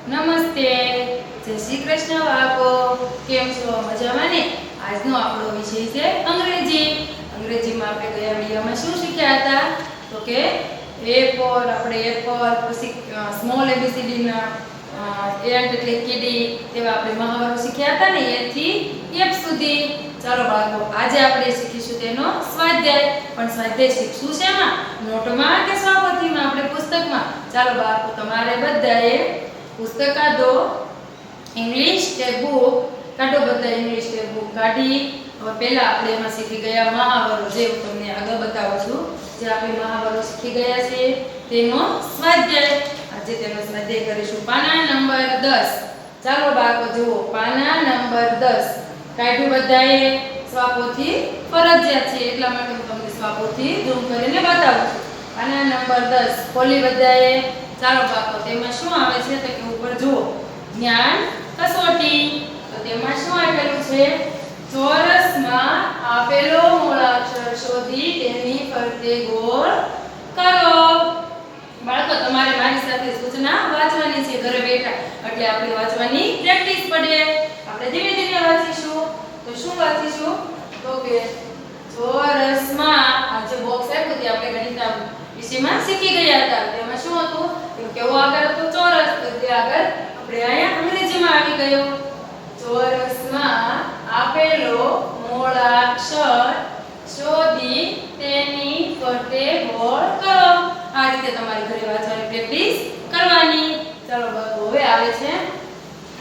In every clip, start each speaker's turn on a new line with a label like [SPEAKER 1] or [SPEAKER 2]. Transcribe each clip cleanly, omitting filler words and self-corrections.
[SPEAKER 1] નમસ્તે, જય શ્રી કૃષ્ણ બાળકો. કેમ છો? મજામાં ને? આજનો આપણો વિષય છે અંગ્રેજી. અંગ્રેજીમાં આપણે ગયા વિડિયોમાં શું શીખ્યા હતા? તો કે એ ફોર આપણે એપલ, પછી સ્મોલ એબીસીડી ના એન્ટ એટલે કીડી, તેવા આપણે મહાવરો શીખ્યા હતા ને, એ થી એફ સુધી. ચાલો બાળકો, આજે આપણે શીખીશું તેનો સ્વાધ્યાય. પણ સ્વાધ્યાય શીખશું શેમાં? નોટમાં કે સ્વાપોથીમાં? આપણે પુસ્તકમાં. ચાલો બાળકો, તમારે બધાએ પુસ્તક કાઢો, ઇંગ્લિશ ટેક્સ્ટબુક કાઢો, બધા ઇંગ્લિશ ટેક્સ્ટબુક કાઢી. હવે પહેલા આપણે એમાં શીખી ગયા મહાવરો, જે હું તમને આગળ બતાવું છું. જે આપણે મહાવરો શીખી ગયા છે તેનો સ્વાધ્યાય. આજે તેનો સ્વાધ્યાય કરીશું. પાના નંબર 10. ચાલો બાળકો જુઓ, પાના નંબર 10 કાઢ્યું બધાએ. સ્વાપોથી ફરજિયાત છે એટલા માટે હું તમને સ્વાપોથી ઝૂમ કરીને બતાવું છું. પાના નંબર 10 ખોલી બધાએ. ચાલો બાળકો, તેમાં શું આવે છે તો કે ઉપર જુઓ, જ્ઞાન કસોટી. તો તેમાં શું આપેલું છે? ચોરસમાં આપેલો મૂળાક્ષર શોધી તેની ફરતે ગોળ કરો. બાળકો, તમારે મારી સાથે સૂચના વાંચવાની છે ઘરે બેઠા, એટલે આપણે વાંચવાની પ્રેક્ટિસ પડે. આપણે ધીમે ધીમે વાંચીશું. તો શું વાંચીશું? તો કે ચોરસમાં આ જે બોક્સ આપ્યું તે આપણે ગણિત વિષયમાં શીખી ગયા હતા. તેમાં શું હતું? કેવો આકાર હતો? ચોરસ. તો તે આગળ આપણે અહીંયા અંગ્રેજીમાં આવી ગયો. ચોરસમાં આપેલો મૂળાક્ષર શોધી તેની ફરતે ગોળ કરો. આ રીતે તમારી ઘરે વાંચવાની પ્રેક્ટિસ કરવાની. ચાલો બાળકો, હવે આવે છે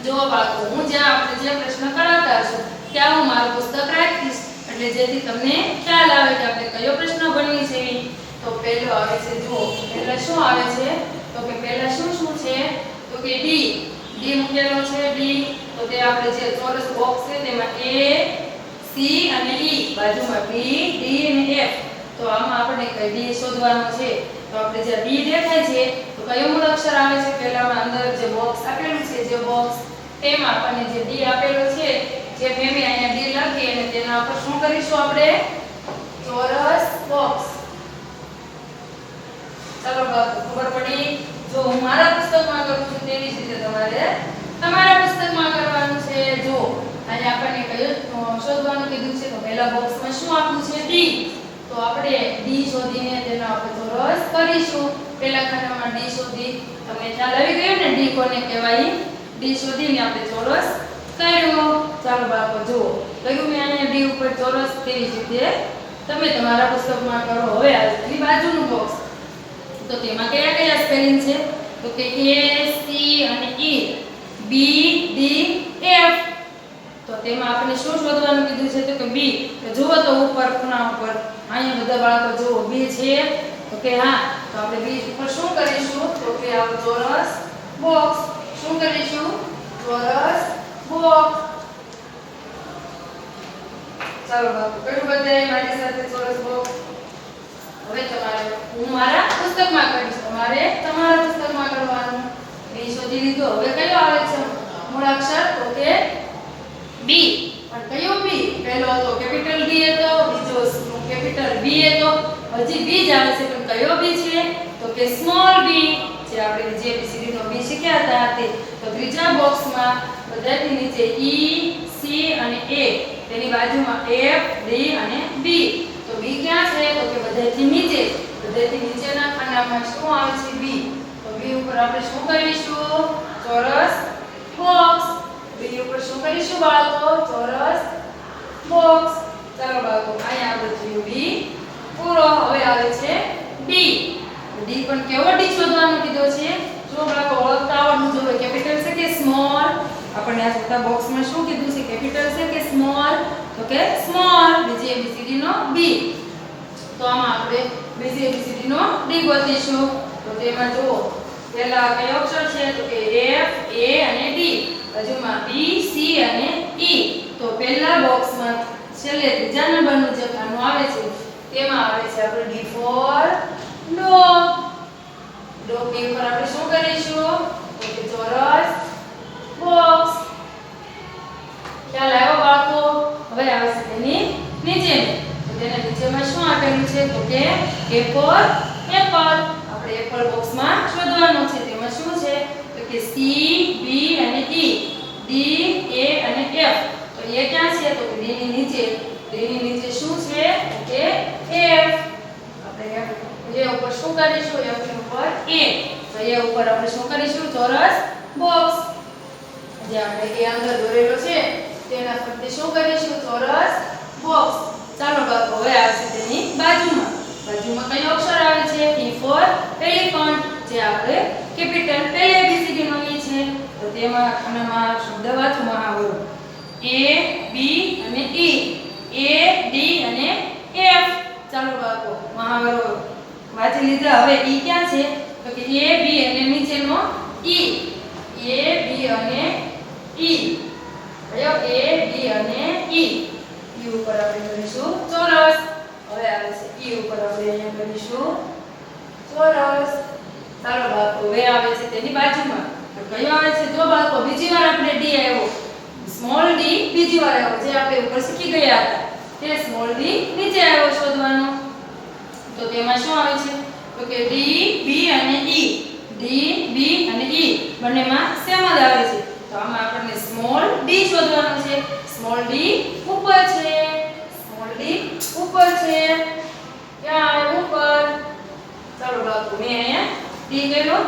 [SPEAKER 1] જો બાળકો, હું જ્યાં આપણે જે પ્રશ્ન કરાવતા હશું ત્યાં હું મારું પુસ્તક રાખીશ, એટલે જેથી તમને ખ્યાલ આવે કે આપણે કયો પ્રશ્ન ભણીએ છીએ. તો પહેલો આવે છે, જુઓ પહેલા શું આવે છે? તો કે પહેલા શું શું છે? તો કે ડી. ડી મૂકેલો છે. ડી તો તે આપણે જે ચોરસ બોક્સ છે તેમાં એ, સી અને ઈ, બાજુમાં બી, ડી અને એફ. તો આમાં આપણે કઈ ડી શોધવાનું છે. તો આપણે જે ડી દેખાય છે તો કયો મૂળાક્ષર આવે છે? પહેલામાં અંદર જે બોક્સ આપેલું છે, જે બોક્સ તેમાં આપણને જે ડી આપેલો છે, જે મેં અહીંયા ડી લખી અને તેના ઉપર શું કરીશું આપણે? ચોરસ બોક્સ. ચાલો બાળકો, ખબર પડી? જો હું મારા પુસ્તકમાં કરું છું તેવી જ રીતે તમારે તમારા પુસ્તકમાં કરવાનું છે. જો અહીંયા આપણને કયું શોધવાનું કીધું છે? તો પહેલા બોક્સમાં શું આપ્યું છે? ડી. તો આપણે ડી શોધીને તેના ઉપર ચોરસ કરીશું. પહેલા ખાનામાં ડી શોધી, તમને ખ્યાલ આવી ગયો ને ડી કોને કહેવાય? ડી શોધીને આપણે ચોરસ કર્યું. ચાલો બાળકો જુઓ, કયું મેં અહીંયા ડી ઉપર ચોરસ, તેવી જ રીતે તમે તમારા પુસ્તકમાં કરો. હવે આ તેની બાજુનું બોક્સ, તો તેમાં કયા કયા સ્પેલિંગ છે? તો કે એ, સી અને ઈ, બી, ડી, એફ. તો તેમાં આપણે શું શોધવાનું કીધું છે? તો કે બી. તો જુઓ તો ઉપર ખૂણા ઉપર અહીંયા બધા બાળકો જુઓ બી છે. તો કે હા, તો આપણે બી ઉપર શું કરીશું? તો કે આ ચોરસ બોક્સ. શું કરીશું? ચોરસ બોક્સ. ચાલો બાળકો, કયું બધાએ મારી સાથે ચોરસ બોક્સ? હવે તમારે હું મારા પુસ્તકમાં કરીશ, તમારે તમારા પુસ્તકમાં કરવાનું. બી શોધી લીધો. હવે કયો આવે છે મૂળાક્ષર? તો કે બી. પણ કયો બી? પહેલો હતો કેપિટલ બી હતો, બીજો કેપિટલ બી હતો, હજી બી જ આવે છે, પણ કયો બી છે? તો કે સ્મોલ બી. જે આપણે જે એબીસીડી નો બી શીખ્યા હતા તે. તો ત્રીજા બોક્સમાં બધાથી નીચે ઈ, સી અને એ, તેની બાજુમાં એફ, ડી અને બી. તો બી ક્યાં છે? તો કે બધાથી નીચે. બધાથી નીચેના ખાનામાં શું આવે છે? બી. તો બી ઉપર આપણે શું કરીશું? ચોરસ બોક્સ. બી ઉપર શું કરીશું બાળકો? ચોરસ બોક્સ. ચાલો બાળકો, અહીંયા આપણે જોયું બી પૂરો. હવે આવે છે ડી. ડી પણ કેવો ડી શોધવાનો કીધો છે? જો બાળકો, ઓળખતા આવડવું જોઈએ. કેપિટલ છે કે સ્મોલ? આપણને આ છોટા બોક્સમાં શું કીધું છે? કેપિટલ છે કે સ્મોલ? તો કે સ્મોલ. બીજી એબીસીડી નો બી. તો આમાં આપણે બીજી એબીસીડી નો ડી ગોતીશું. તો તેમાં જુઓ, પહેલા કયો અક્ષર છે? તો કે એફ, એ અને ડી, બાજુમાં બી, સી અને ઈ. તો પહેલા બોક્સમાં છેલ્લે ત્રીજા નંબરનું જે ખાનું આવે છે તેમાં આવે છે આપણે D four dog. Dog D પર આપણે શું કરીશું? તો કે ચોરસ બોક્સ. ખ્યાલ આવ્યો બાળકો? હવે આવે છે તેની નીચે. તો તેના નીચેમાં શું આપેલું છે? તો કે એ ફોર એપલ. આપણે એપલ બોક્સમાં શોધવાનું છે. તેમાં શું છે? તો કે સી, ની નીચે શું છે કે f આપણે એ ઉપર શું કરીશું f ની ઉપર a તો એ ઉપર આપણે શું કરીશું ચોરસ બોક્સ જે આપણે એ અંદર દોરેલો છે તેના ફરતે શું કરીશું ચોરસ બોક્સ ચાલો બાળકો હવે આવશે તેની બાજુમાં કયો અક્ષર આવે છે e for elephant જે આપણે કેપિટલ પહેલી ABCD નોંધીએ છે તો તેમાં આનામાં શબ્દ વાંચો મહાવરો a b અને e a d અને f ચાલો બાળકો મહાવરો વાંચી લીધા હવે e ક્યાં છે તો કે a b અને નીચેનો e a b અને e કયો a b અને e e ઉપર આપણે કરીશું ચોરસ હવે આવે છે e ઉપર આપણે અહીંયા કરીશું ચોરસ ચાલો બાળકો હવે આવે છે તેની બાજુમાં તો કયો આવે છે જો બાળકો બીજી વાર આપણે d આવ્યો સ્મોલ d બીજી વાર આવ્યો જે આપણે ઉપર શીખી ગયા હતા તે સ્મોલ d નીચે આવ્યો શોધવાનો તો તેમાં શું આવે છે તો કે d b અને e d b અને e બંનેમાં સેમ જ આવે છે તો આમાં આપણને સ્મોલ d શોધવાનો છે સ્મોલ d ઉપર છે સ્મોલ d ઉપર છે ક્યાં આવે ઉપર ચાલો બાળકો મેં અહીંયા d કર્યો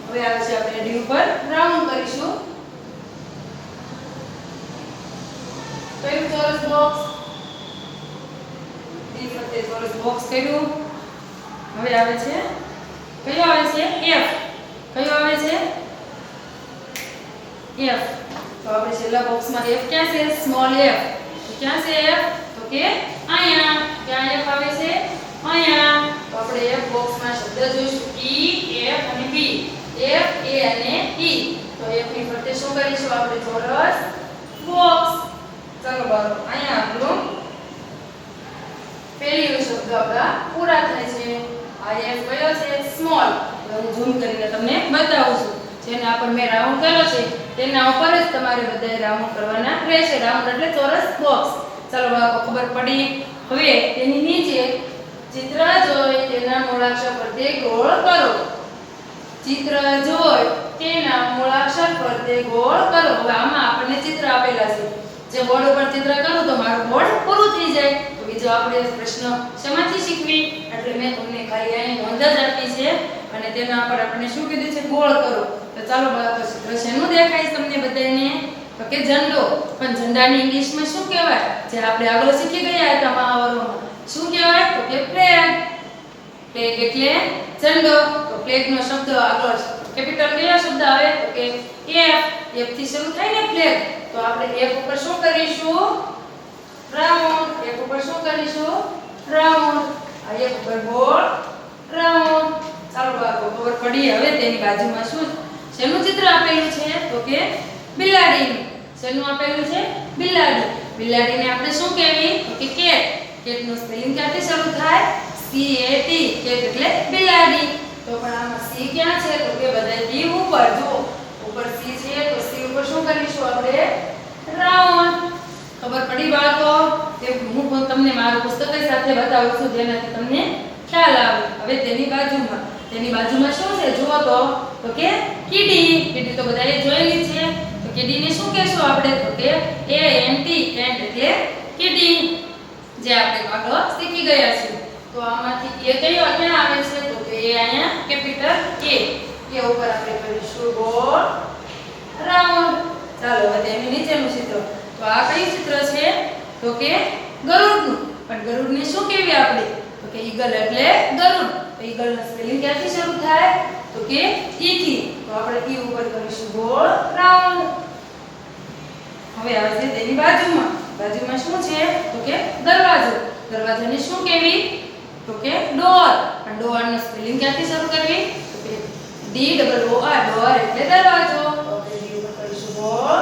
[SPEAKER 1] હવે આવે છે આપણે d ઉપર રાઉન્ડ કરીશું કયું ચોરસ બોક્સ d ફરતે ચોરસ બોક્સ કર્યું હવે આવે છે કયો આવે છે f કયો આવે છે f તો આપણે છેલ્લા બોક્સમાં f ક્યાં છે સ્મોલ f તો ક્યાં છે f તો કે અહીંયા ક્યાં f આવે છે અહીંયા તો આપણે f બોક્સમાં શબ્દ જોઈશું e f અને b f a અને e તો f ની ફરતે શું કરીશું આપણે ચોરસ બોક્સ ચાલો બાળકો અહીંયા આપણું પહેલી શબ્દ આપણા પૂરા થાય છે આ f કયો છે સ્મોલ તો હું ઝૂમ કરીને તમને બતાવું છું જેને આપણે મેં રાઉન્ડ કર્યો છે તેના ઉપર જ તમારે બધાએ રાઉન્ડ કરવાના રહેશે રાઉન્ડ એટલે ચોરસ બોક્સ ચાલો બાળકો ખબર પડી હવે તેની નીચે ચિત્ર જોઈ તેના મૂળાક્ષર ફરતે ગોળ કરો ચિત્ર જોઈ તેના મૂળાક્ષર ફરતે ગોળ કરો હવે આમાં આપણને ચિત્ર આપેલા છે જે બોર્ડ ઉપર ચિત્ર કરું તો મારું બોર્ડ પૂરું થઈ જાય તો બીજો આપણે પ્રશ્ન શેમાંથી શીખવી એટલે મેં તમને ખાલી અહીં નોંધ જ આપી છે અને તેના પર આપણે શું કીધું છે ગોળ કરો તો ચાલો બાળકો ચિત્ર શેનું દેખાય તમને બધાને તો કે ઝંડો પણ ઝંડાની ઇંગ્લિશમાં શું કહેવાય જે આપણે આગળ શીખી ગયા હતા મહાવરોમાં શું કહેવાય તો કે ફ્લેગ ફ્લેગ એટલે ઝંડો તો ફ્લેગ નો શબ્દ આગળ કેપિટલ કયો શબ્દ આવે તો કે f થી શરૂ થાય ને ફ્લેગ તો આપણે f ઉપર શું કરીશું રાઉન્ડ f ઉપર શું કરીશું રાઉન્ડ આ f ઉપર ગોળ રાઉન્ડ ચાલો બાળકો ખબર પડી હવે તેની બાજુમાં શું શેનું ચિત્ર આપેલું છે તો કે બિલાડીનું શેનું આપેલું છે બિલાડી બિલાડીને આપણે શું કહેવી તો કે કેટ કેટનું સ્પેલિંગ ક્યાંથી શરૂ થાય c a t કેટ એટલે બિલાડી તો પણ આમાં c ક્યાં છે તો કે બધાથી ઉપર જો ઉપર c છે તો c ઉપર શું કરીશું આપણે રાઉન્ડ ખબર પડી બાળકો તે હું તમને મારું પુસ્તક સાથે બતાવું છું જેનાથી તમને ખ્યાલ આવે હવે તેની બાજુમાં શું છે જુઓ તો કે કીડી તો બધાએ જોયેલી છે તો કીડીને શું કહેશું આપણે તો કે a n t એન્ટ એટલે કીડી જે આપણે આગળ શીખી ગયા છે તો આમાંથી a કયો ક્યાં આવે છે તો કે a અહીંયા કેપિટલ a ઉપર આપણે કરીશું ગોળ રાઉન્ડ ચાલો હવે તેની નીચેનું ચિત્ર તો આ કયું ચિત્ર છે તો કે ગરુડનું પણ ગરુડને શું કહેવી આપણે તો કે ઈગલ એટલે ગરુડ તો ઈગલનો સ્પેલિંગ ક્યાંથી શરૂ થાય તો કે ઈ થી તો આપણે ઈ ઉપર કરીશું ગોળ રાઉન્ડ હવે આવે છે તેની બાજુમાં શું છે તો કે દરવાજાને શું કહેવી તો કે ડોર પણ ડોરનો સ્પેલિંગ ક્યાંથી શરૂ કરવી તો કે d o r ડોર એટલે દરવાજો તો આપણે ડી ઉપર કરીશું ગોળ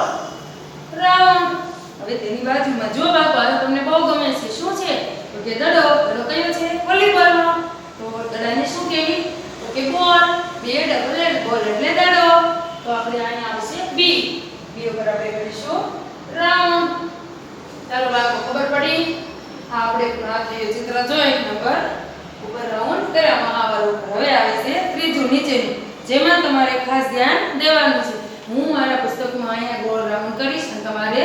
[SPEAKER 1] રાઉન્ડ હવે તેની બાજુમાં જો બાળકો આ તમને બહુ ગમે છે શું છે તો કે દડો કયો છે વોલીબોલનો તો દડાને શું કહેવી તો કે બોલ બે ડબલ એલ બોલ એટલે દડો તો આપણે અહીંયા આવશે બી ઉપર આપણે કરીશું રાઉન્ડ ચાલો બાળકો ખબર પડી આપણે ચિત્ર જોઈ નંબર ઉપર રાઉન્ડ કર્યા મહાવરો ઉપર હવે આવે છે ત્રીજું નીચેનું જેમાં તમારે ખાસ ધ્યાન દેવાનું છે હું મારા પુસ્તકમાં અહીંયા ગોળ રાઉન્ડ કરીશ અને તમારે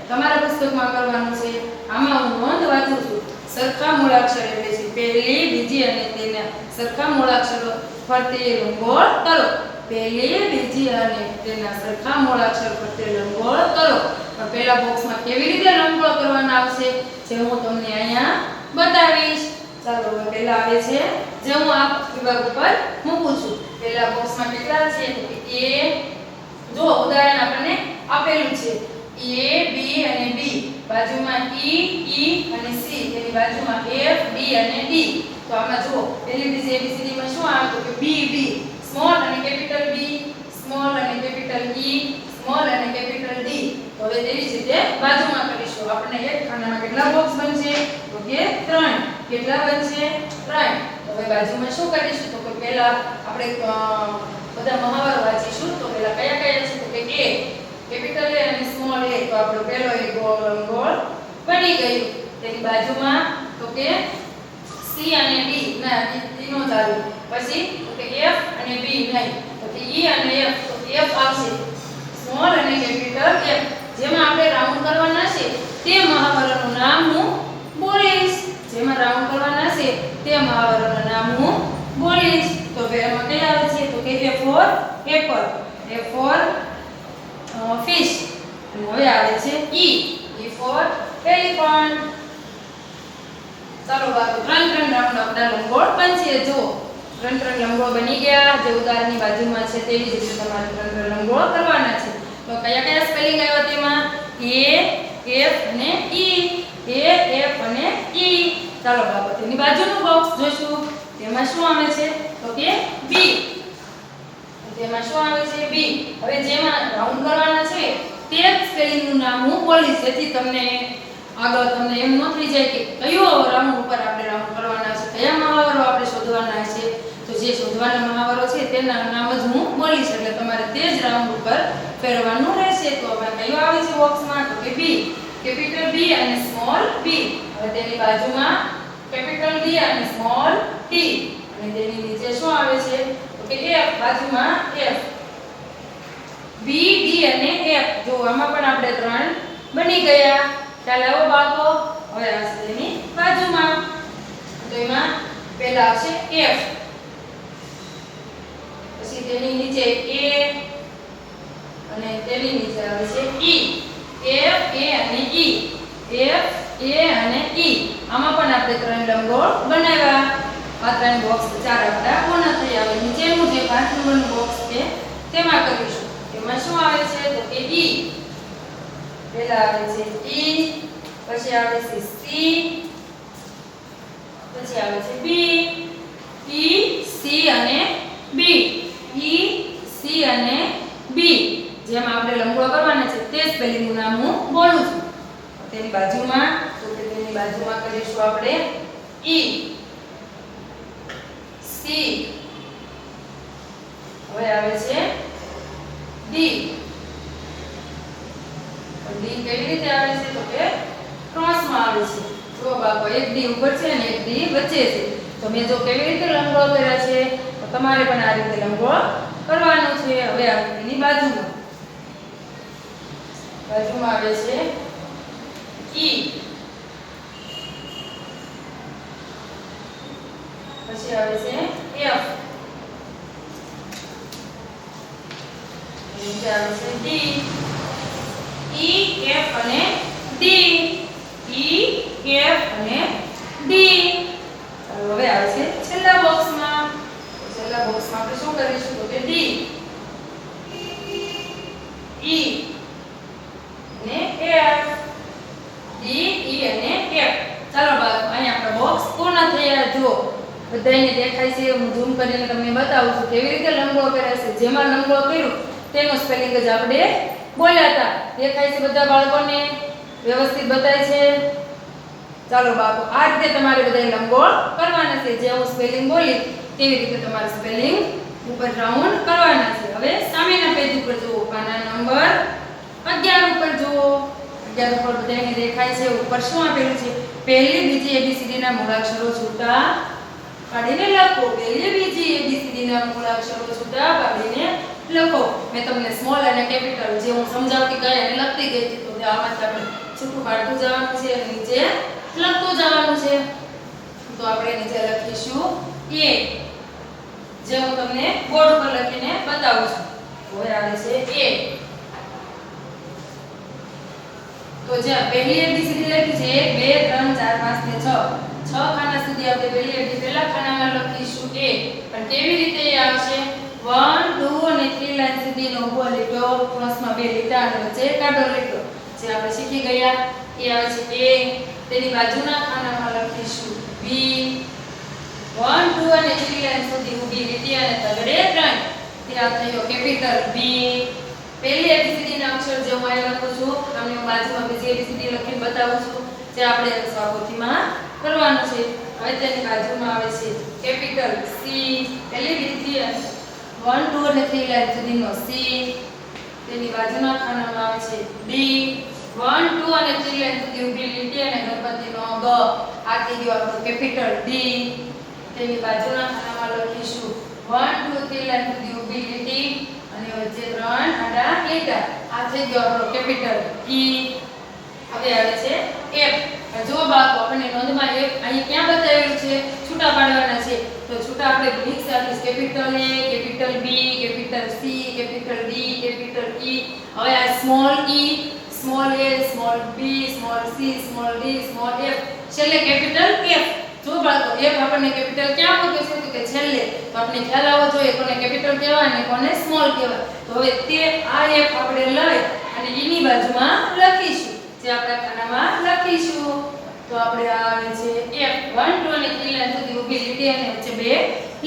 [SPEAKER 1] તમારા પુસ્તકમાં કરવાનું છે. આમાં હું નોંધ વાંચું છું. સરખા મૂળાક્ષર એટલે છે પહેલી, બીજી અને તેના સરખા મૂળાક્ષરો ફરતે લંબગોળ કરો. પહેલી, બીજી અને તેના સરખા મૂળાક્ષર ફરતે લંબગોળ કરો. પણ પહેલા બોક્સમાં કેવી રીતે લંબગોળ કરવાના આવશે જે હું તમને અહીંયા બતાવીશ. ચાલો હવે પહેલા આવે છે જે હું આ વિભાગ ઉપર મૂકું છું. પહેલા બોક્સમાં કેટલા છે તો કે A, જો ઉદાહરણ આપણને આપેલું છે A, B અને B, બાજુમાં E, E અને C, તેની બાજુમાં F, D અને D. તો આમાં જુઓ પહેલી બીજી ABCD માં શું આવે તો કે B, B, સ્મોલ અને કેપિટલ B, સ્મોલ અને કેપિટલ E, સ્મોલ અને કેપિટલ D. તો હવે તેવી જ રીતે બાજુમાં કરીશું. આપણે એક ખાનામાં કેટલા બોક્સ બનશે તો કે 3. કેટલા બનશે 3. તો હવે બાજુમાં શું કરીશું તો કે પહેલા આપણે બધા મહાવરો વાંચીશું. તો પહેલા કયા કયા છે તો કે A, કેપિટલ A અને સ્મોલ a. તો આપણો પહેલો એક ગોળ બની ગયું. તેની બાજુમાં તો કે C અને D ના D નો ચાલુ. પછી તો કે F અને B નહીં. તો કે E અને F. તો F આવશે સ્મોલ અને કેપિટલ F. જેમાં આપણે રાઉન્ડ કરવાના છે તે મહાવરાનું નામ હું બોલીશ. જેમાં રાઉન્ડ કરવાના છે તે મહાવરાનું નામ હું બોલીશ. તો હવે એમાં કયા આવે છે તો કે A for apple, A for fish. અને હવે આવે છે E for elephant. ચાલો બાળકો 3 રાઉન્ડ આપણા લંબગોળ બનશે. જો 3 લંબગોળ બની ગયા. જે ઉદાહરણની બાજુમાં છે તેવી જ રીતે તમારે 3 લંબગોળ કરવાના છે. તો કયા કયા સ્પેલિંગ આવ્યા તેમાં A, F અને E, A, F અને E. ચાલો બાળકો તેની બાજુનું બોક્સ જોઈશું. તેમાં શું આવે છે તો કે B. તેમાં શું આવે છે B. હવે જેમાં રાઉન્ડ કરવાના છે તે જ સ્પેલિંગનું નામ હું બોલીશ જેથી તમને આગળ તમને એમ ન થઈ જાય કે કયો રાઉન્ડ ઉપર આપણે રાઉન્ડ કરવાના છે, કયા મહાવરો આપણે શોધવાના છે. તો જે શોધવાના મહાવરો છે તેના નામ જ હું બોલીશ એટલે તમારે તે જ રાઉન્ડ ઉપર ફેરવવાનું રહેશે. તો હવે કયો આવે છે બોક્સમાં તો કે B, કેપિટલ B અને સ્મોલ b. હવે તેની બાજુમાં કેપિટલ D અને સ્મોલ t. અને તેની નીચે શું આવે છે તો કે F, બાજુમાં F, B, D અને F. જો આમાં પણ આપણે 3 બની ગયા. ચાલો આવો બાળકો હવે આવશે તેની બાજુમાં. તો એમાં પહેલા આવશે F, પછી તેની નીચે A અને તેની નીચે આવે છે E. F, A અને E, F, A અને E. આમાં પણ આપણે 3 લંબગોળ બનાવ્યા. આ 3 બોક્સ 4 આપણા પૂર્ણ થયા. હવે નીચેનું જે 5 નંબરનું બોક્સ છે તેમાં કરીશું. તેમાં શું આવે છે તો કે E. પહેલા આવે છે E, પછી આવે છે C, પછી આવે છે B, E, C અને B, E, C અને B. જેમાં આપણે લંબગોળ કરવાના છે તે સ્પેલિંગનું નામ હું બોલું છું. તેની બાજુમાં તો કે તેની બાજુમાં કરીશું આપણે E, C. હવે આવે છે D. D કેવી રીતે આવે છે તો કે ક્રોસમાં આવે છે. જો બાળકો એક D ઉપર છે અને એક D વચ્ચે છે. તો મેં જો કેવી રીતે લંબગોળ કર્યા છે તો તમારે પણ આ રીતે લંબગોળ કરવાનો છે. હવે આવે તેની બાજુમાં આવે છે E, પછી આવે છે F, નીચે આવે છે D, E, F અને D, E, F અને D. હવે આવે છે છેલ્લા બોક્સમાં. છેલ્લા બોક્સમાં આપણે શું કરીશું તો કે D, E અને F, D, E અને F. ચાલો બાળકો અહીં આપણા બોક્સ પૂર્ણ થયા. જો બધાને દેખાય છે, હું ઝૂમ કરીને તમને બતાવું છું કેવી રીતે લંબગોળ કર્યા છે. જેમાં લંબગોળ કર્યું તેનું સ્પેલિંગ જ આપણે બોલ્યા હતા. દેખાય છે બધા બાળકોને? વ્યવસ્થિત બતાય છે? ચાલો બાળકો આ રીતે તમારે બધા લંબગોળ કરવાના છે. જે હું સ્પેલિંગ બોલી તેવી રીતે તમારે સ્પેલિંગ ઉપર રાઉન્ડ કરવાના છે. હવે સામેના પેજ ઉપર જુઓ, પાના નંબર 11 ઉપર જુઓ. 11 ઉપર બધાને દેખાય છે ઉપર શું આપેલું છે? પહેલી બીજી ABCD ના મૂળાક્ષરો છૂટા પાડીને લખો. પહેલી બીજી ABCD ના મૂળાક્ષરો છૂટા પાડીને લખો. મેં તમને સ્મોલ અને કેપિટલ જે હું સમજાવતી ગઈ અને લખતી ગઈ હતી, તો આમાંથી આપણે છૂટું કાઢતું જવાનું છે અને નીચે લખતું જવાનું છે. તો આપણે નીચે લખીશું A, જે હું તમને બોર્ડ પર લખીને બતાવું છું. હવે આવે છે A. તો જે પહેલી એબીસીડી લખી છે 1 2 3 4 5 ને 6 ખાના સુધી આપણે પહેલી એબીસીડી પહેલા ખાનામાં લખીશું A. પણ કેવી રીતે એ આવશે? 1 2 અને 3 લાઈન સુધીનો ઉભો લીટો, કૌંસમાં બે લીટા અને વચ્ચે કાઢો લીટો, જે આપણે શીખી ગયા. એ આવે છે A. તેની બાજુના ખાનામાં લખીશું B. 1 2 અને 3 લાઈન સુધી ઊભી લીટી અને તગડે 3, ત્યાં થયો કેપિટલ B. પહેલી એબીસીડી ના અક્ષર જે હું અહીં લખું છું, તમને હું બાજુમાં બીજી એબીસીડી લખીને બતાવું છું, જે આપણે સ્વાગોથીમાં કરવાનું છે. હવે તેની બાજુમાં આવે છે કેપિટલ C. પહેલી લીટી 1 2 અને 3 લાઈન સુધીનો C. તેની બાજુના ખાનામાં આવે છે D. 1 2 અને 3 લાઈન સુધી ઊભી લીટી અને ગણપતિનો ગ. આ થઈ ગયો આપણો કેપિટલ D. તેની બાજુના ખાનામાં લખીશું 1 2 3 લાઈન સુધી ઊભી લીટી અને વચ્ચે 3 આડા લીટા. આ થઈ ગયો આપણો કેપિટલ E. હવે આવે છે F. જો બાળકો આપણને નોંધમાં F અહીં ક્યાં બતાવેલું છે? છૂટા પાડવાના છે. તો છૂટા આપણે મિક્સ આપીશ. Capital A, capital B, capital C, capital D, capital E. હવે આ small E, small A, small B, small C, small D, small F, છેલ્લે કેપિટલ F. જો બાળકો F આપણને કેપિટલ ક્યાં મૂક્યું છે? તો કે છેલ્લે. તો આપણે ખ્યાલ આવવો જોઈએ કોને કેપિટલ કહેવાય અને કોને સ્મોલ કહેવાય. તો હવે તે આ F આપણે લઈ અને E ની બાજુમાં લખીશું, જે આપણા ખાનામાં લખીશું. તો આપણે આ આવે છે F. 1 2 અને 3 લાઈન સુધી ઊભી લીટી અને વચ્ચે બે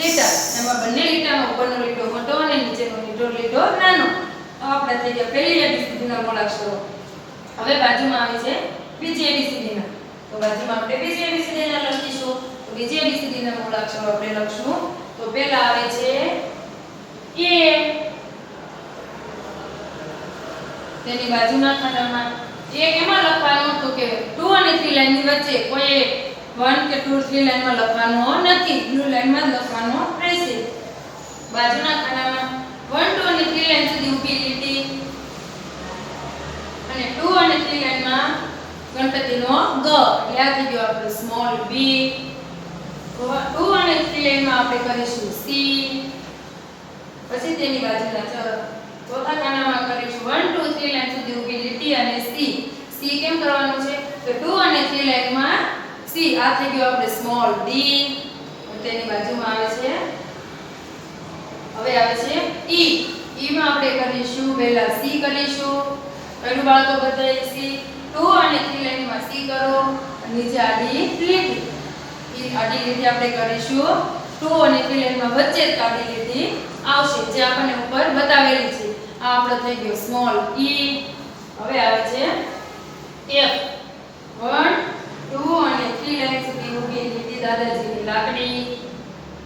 [SPEAKER 1] લીટા. એમાં બંને લીટામાં ઉપરનો લીટો મોટો અને નીચેનો લીટો નાનો. આપણે થઈ ગયા પહેલી એબીસીડીના મૂળાક્ષરો. હવે બાજુમાં આવે છે બીજી એબીસીડીના. તો બાજુમાં આપણે બીજી એબીસીડીના લખીશું. તો બીજી એબીસીડીના મૂળાક્ષરો આપણે લખશું. તો પહેલા આવે છે A. તેની બાજુના ખાનામાં A કેમાં લખવાનો? તો કે 2 અને 3 લાઈનની વચ્ચે કોઈ 1 કે 2 3 લાઈનમાં લખવાનો નથી, બ્લુ લાઈનમાં જ લખવાનો રહેશે. બાજુના ખાનામાં 1 2 અને 3 લાઈન સુધી ઊભી લીટી અને 2 અને 3 લાઈનમાં ગણપતિનો ગ. એટલે આ થઈ ગયો આપણો સ્મોલ B. 2 અને 3 લાઈનમાં આપણે કરીશું C. પછી તેની બાજુના ચોથા ખાનામાં કરીશું 1 2 3 લાઈન સુધી ઊભી લીટી અને C. C કેમ કરવાનું છે? તો 2 અને 3 લાઈનમાં C. આ થઈ ગયો આપણે સ્મોલ D. તેની બાજુમાં આવે છે હવે આવે છે E. E માં આપણે કરીશું પહેલા C કરીશું. પહેલું બાળકો બતાવી C. 2 અને 3 લાઈનમાં C કરો અને નીચે આડી લીટી. E આડી લીટી આપણે કરીશું. 2 અને 3 લાઈનમાં વચ્ચે જ આડી લીટી આવશે, જે આપણને ઉપર બતાવેલી છે. આ આપણો થઈ ગયો સ્મોલ E. હવે આવે છે F. 1 2 અને 3 લાઈન સુધી ઊભી લીટી દાદાજીની લાકડી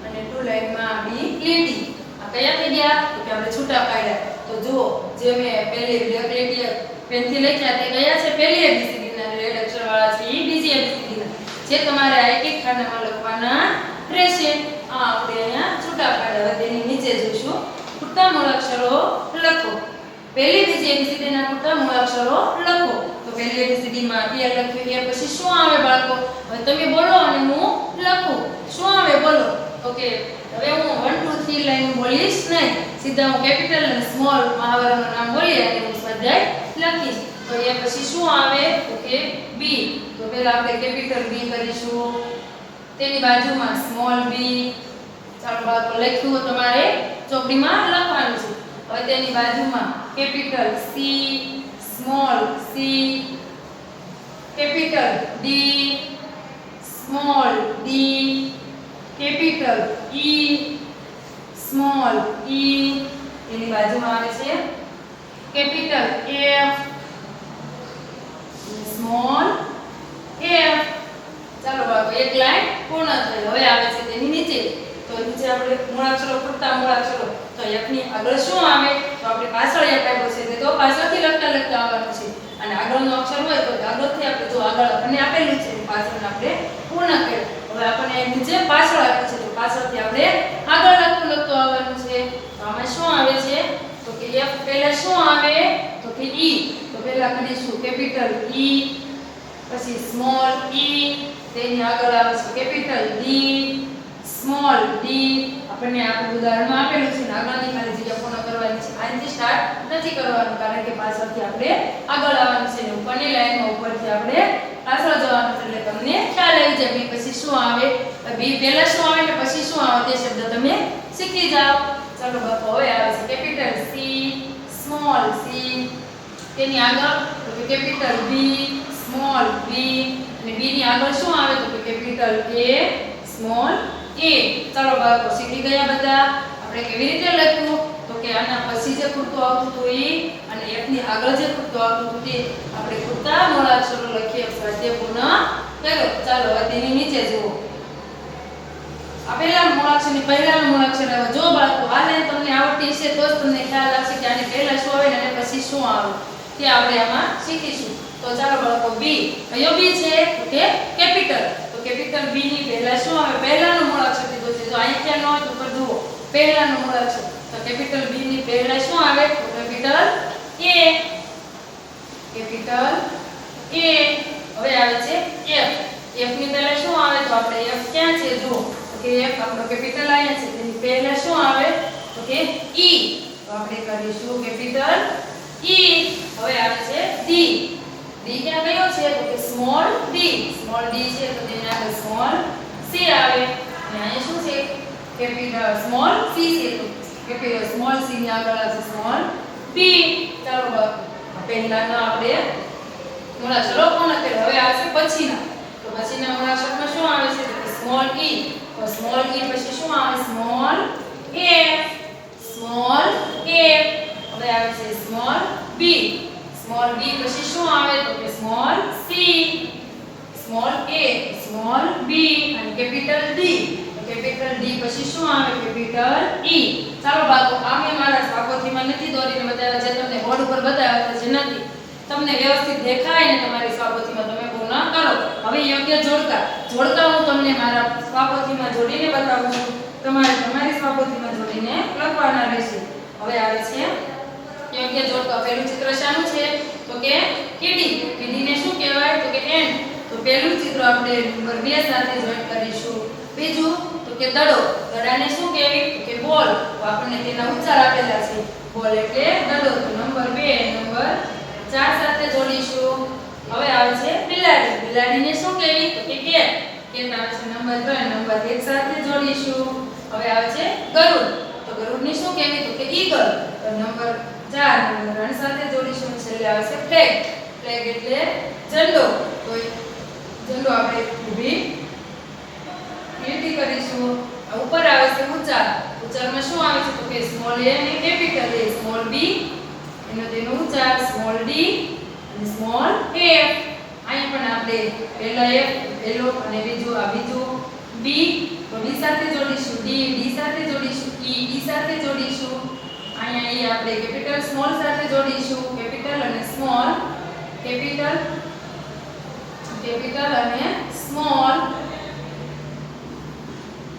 [SPEAKER 1] અને 2 લાઈનમાં આડી લીટી. આ કયા થઈ ગયા? તો કે આપણે છૂટા પાડ્યા. તો જુઓ, જે મેં પહેલી બ્લેક લીટી પેનથી લખ્યા તે કયા છે? પહેલી એબીસીડીના રેડ અક્ષરવાળા છે. એ બીજી એબીસીડીના, જે તમારે આ એક એક ખાનામાં લખવાના રહેશે. આ આપણે અહીંયા છૂટા પાડ્યા. તેની નીચે જોઈશું પૂરતા મૂળાક્ષરો લખો. પહેલી બીજી એબીસીડીના પૂરતા મૂળાક્ષરો લખો. તો પહેલી એબીસીડીમાં A લખ્યું. એ પછી શું આવે બાળકો? હવે તમે બોલો અને હું લખું. શું આવે બોલો? ઓકે, હવે હું 1 2 3 લાઈન બોલીશ નહીં, સીધા હું કેપિટલ અને સ્મોલ મહાવરાનું નામ બોલી અને હું સ્વાધ્યાય લખીશ. તો એ પછી શું આવે? તો કે B. તો પહેલા આપણે કેપિટલ B કરીશું. તેની બાજુમાં સ્મોલ B. ચાલો બાળકો, લખ્યું તમારે ચોપડીમાં લખવાનું છે. હવે તેની બાજુમાં capital C, small C, capital D, small D, capital E, small E. તેની બાજુમાં આવે છે કેપિટલ F, સ્મોલ F. ચાલો બાળકો, એક લાઈન પૂર્ણ થઈ. હવે આવે છે તેની નીચે. તો નીચે આપણે મૂળાક્ષરો પૂરતા મૂળાક્ષરો. તો F ની આગળ શું આવે? તો આપણે પાછળ F આપ્યો છે, તો પાછળથી લખતા આવવાનું છે. અને આગળનો અક્ષર હોય તો આગળથી આપણે જો આગળ આપણને આપેલું છે પાછળ આપણે પૂર્ણ કર્યું. હવે આપણને નીચે પાછળ આપ્યું છે, તો પાછળથી આપણે આગળ લખતું આવવાનું છે. તો આમાં શું આવે છે? કે F પહેલા શું આવે તો કે E. તો પહેલા કરીશું કેપિટલ E, પછી સ્મોલ E, તેની આગળ આવે છે કેપિટલ D, સ્મોલ d. આપણને આપણું ઉદાહરણમાં આપેલું છે ને આગળની ખાલી જગ્યા પૂર્ણ કરવાની છે. આનાથી સ્ટાર્ટ નથી કરવાનું કારણ કે પાછળથી આપણે આગળ આવવાનું છે ને ઉપરની લાઈનમાં ઉપરથી આપણે પાછળ જવાનું છે એટલે તમને ખ્યાલ આવી જાય B પછી શું આવે, B પહેલા શું આવે ને પછી શું આવે તે શબ્દ તમે શીખી જાઓ. ચાલો બાપુ હવે આવે છે કેપિટલ C, સ્મોલ c, તેની આગળ તો કે કેપિટલ B, સ્મોલ b, અને B ની આગળ શું આવે તો કે કેપિટલ A, સ્મોલ a. ચાલો બાળકો શીખી ગયા બધા. આપણે કેવી રીતે લખવું તો કે આના પછી જે ખૂટતું આવતું હતું એ અને F ની આગળ જે ખૂટતું આવતું હતું તે આપણે ખૂટતા મૂળાક્ષરો લખીએ. સ્વાધ્યાય પૂર્ણ કરો. ચાલો હવે તેની નીચે જુઓ. આપેલા મૂળાક્ષરની પહેલાનું મૂળાક્ષર આવે. જો બાળકો આ લાઈન તમને આવડતી હશે તો જ તમને ખ્યાલ આવશે કે આની પહેલા શું આવે અને પછી શું આવે તે આપણે આમાં શીખીશું. તો ચાલો બાળકો B કયો B છે તો કે કેપિટલ. તો કેપિટલ B ની પહેલા શું આવે, પહેલાનું મૂળાક્ષર કીધું છે. જો અહીં ખ્યાલ ન હોય તો ઉપર જુઓ પહેલાનું મૂળાક્ષર. તો કેપિટલ B ની પહેલા શું આવે તો કેપિટલ A. Capital A. હવે આવે છે F. F ની પહેલા શું આવે તો આપણે F ક્યાં છે જુઓ કે F આપણો કેપિટલ અહીંયા છે તેની પહેલા શું આવે તો કે E. તો આપણે કરીશું કેપિટલ E. હવે આવે છે D. D ક્યાં કયો છે તો કે સ્મોલ d. સ્મોલ d છે તો તેની આગળ સ્મોલ c આવે અને અહીંયા શું છે કેપિટલ સ્મોલ c છે તો કેપિટલ સ્મોલ c ની આગળ આવે સ્મોલ b. ચાલો પહેલાના આપણે મૂળાક્ષરો પૂર્ણ કર્યા. હવે આવે છે પછીના. તો પછીના મૂળાક્ષરમાં શું આવે છે તો કે સ્મોલ e. તો સ્મોલ e પછી શું આવે સ્મોલ f. Small f. હવે આવે છે સ્મોલ b. સ્મોલ b પછી શું આવે તો કે small c. Small a, small b અને કેપિટલ d. તો કેપિટલ d પછી શું આવે કેપિટલ e. ચાલો બાળકો આ મેં મારા સ્વાપોથીમાં નથી દોરીને બતાવ્યા છે, તમને બોર્ડ ઉપર બતાવ્યા છે નથી. તમને વ્યવસ્થિત દેખાય ને તમારી સ્વાપોથીમાં તમે પૂર્ણ કરો. હવે યોગ્ય જોડકા હું તમને મારા સ્વાપોથીમાં જોડીને બતાવું છું. તમારી સ્વાપોથીમાં જોડીને લખવાના રહેશે. હવે આવે છે યોગ્ય જોડકા. પહેલું ચિત્ર શાનું છે તો કે કીડી. કીડીને શું કહેવાય તો કે એન્ટ. તો પહેલું ચિત્ર આપણે નંબર 2 સાથે જોઈન્ટ કરીશું. બીજું તો કે દડો. દડાને શું કહેવાય તો કે બોલ. તો આપણને તેના ઉચ્ચાર આપેલા છે. બોલ એટલે દડો. તો નંબર 2 નંબર 4 સાથે જોડીશું. હવે આવે છે બિલાડી. બિલાડીને શું કહેવાય તો કે કેટ. કેટ આવે છે નંબર 3 નંબર 1 સાથે જોડીશું. હવે આવે છે ગરુડ. તો ગરુડને શું કહેવાય તો કે ઈગલ. તો નંબર 4 નંબર 3 સાથે જોડીશું. છેલ્લે આવે છે ફ્લેગ. ફ્લેગ એટલે ઝંડો. તો ઝંડો આપણે ઊભી લીટી કરીશું. ઉપર આવે છે ઉચ્ચાર. ઉચ્ચારમાં શું આવે છે તો કે સ્મોલ a અને કેપિટલ A. સ્મોલ b તેનો ઉચ્ચાર સ્મોલ d અને સ્મોલ f. અહીં પણ આપણે પહેલા f પહેલો અને બીજું આ બીજું b. તો b સાથે જોડીશું. d સાથે જોડીશું. e સાથે જોડીશું. અહીંયા આપણે કેપિટલ સ્મોલ સાથે જોડીશું. કેપિટલ અને સ્મોલ. કેપિટલ અને સ્મોલ.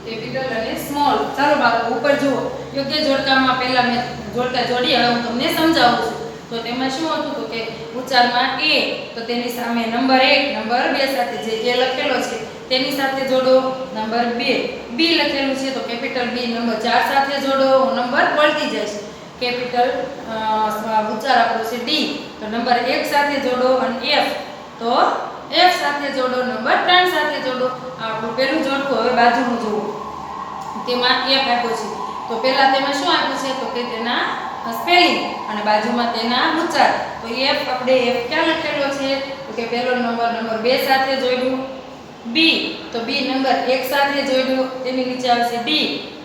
[SPEAKER 1] કેપિટલ અને સ્મોલ. ચાલો બાળકો ઉપર જુઓ. યોગ્ય જોડકામાં પહેલા મેં જોડકા જોડી હવે હું તમને સમજાવું છું. તો તેમાં શું હતું તો કે ઉચ્ચારમાં a. તો તેની સામે નંબર 1 નંબર 2 સાથે જે a લખેલો છે તેની સાથે જોડો. નંબર 2 b લખેલું છે તો કેપિટલ b નંબર 4 સાથે જોડો. નંબર પલટી જાય છે. કેપિટલ ઉચ્ચાર આપણો છે d. તો નંબર 1 સાથે જોડો અને f. તો f સાથે જોડો. નંબર 3 સાથે જોડો. આપણું પહેલું જોડકું. હવે બાજુનું જુઓ. તેમાં f આપ્યો છે. તો પહેલા તેમાં શું આપ્યું છે તો કે તેના સ્પેલિંગ અને બાજુમાં તેના ઉચ્ચાર. તો f આપણે f ક્યાં લખેલો છે તો કે પહેલો નંબર 2 સાથે જોડ્યું. b તો b નંબર 1 સાથે જોડ્યું. તેની નીચે આવશે d.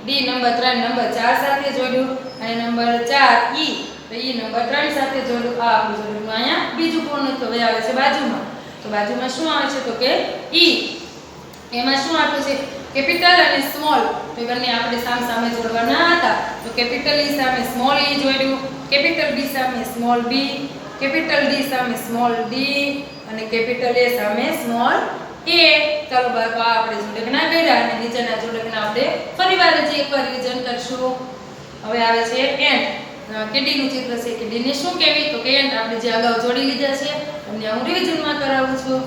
[SPEAKER 1] d નંબર 3 નંબર 4 સાથે જોડ્યું અને નંબર 4 e. તો e નંબર 3 સાથે જોડ્યું. આ આપણું જોડ્યું. અહીંયા બીજું પૂર્ણ તો હવે આવે છે બાજુમાં. તો બાજુમાં શું આવે છે તો કે e. એમાં શું આપ્યું છે કેપિટલ અને સ્મોલ. તો બંને આપણે સામે જોડવાના હતા. તો કેપિટલ e સામે સ્મોલ e જોડ્યું. કેપિટલ b સામે સ્મોલ b. કેપિટલ d સામે સ્મોલ d અને કેપિટલ a સામે સ્મોલ a. ચાલો બાળકો આપણે જોડકના કર્યા અને નીચેના જોડકના આપણે ફરીવાર હજી એકવાર રિવિઝન કરશું. હવે આવે છે એન્ટ. કીડીનું ચિત્ર છે. કીડીને શું કહેવી તો કે એન્ટ. આપણે જે અગાઉ જોડી લીધા છે તમને હું રિવિઝનમાં કરાવું છું.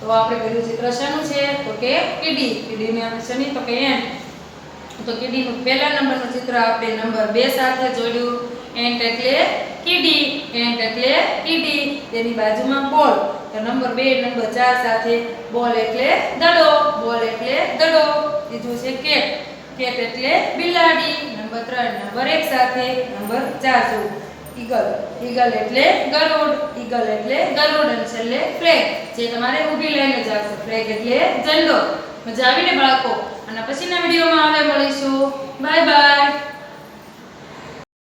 [SPEAKER 1] તો આપણે પહેલું ચિત્ર શાનું છે તો કે કીડી. કીડીને આપણે શેની તો કે એન્ટ. તો કીડીનું પહેલા નંબરનું ચિત્ર આપણે નંબર 2 સાથે જોડ્યું. એન્ટ એટલે કીડી. એન્ટ એટલે કીડી. તેની બાજુમાં બોલ. તો નંબર 2 નંબર 4 સાથે બોલ એટલે દડો. બોલ એટલે દડો. ત્રીજું છે કેટ. કેટ એટલે બિલાડી. નંબર 3 નંબર 1 સાથે નંબર 4 જો ઈગલ. ઈગલ એટલે ગરુડ. ઈગલ એટલે ગરુડ. અને છેલ્લે ફ્લેગ જે તમારે ઊભી લઈને જ આવશે. ફ્લેગ એટલે ઝંડો. મજા આવીને બાળકો? અને પછીના વિડીયોમાં હવે મળીશું. Bye bye.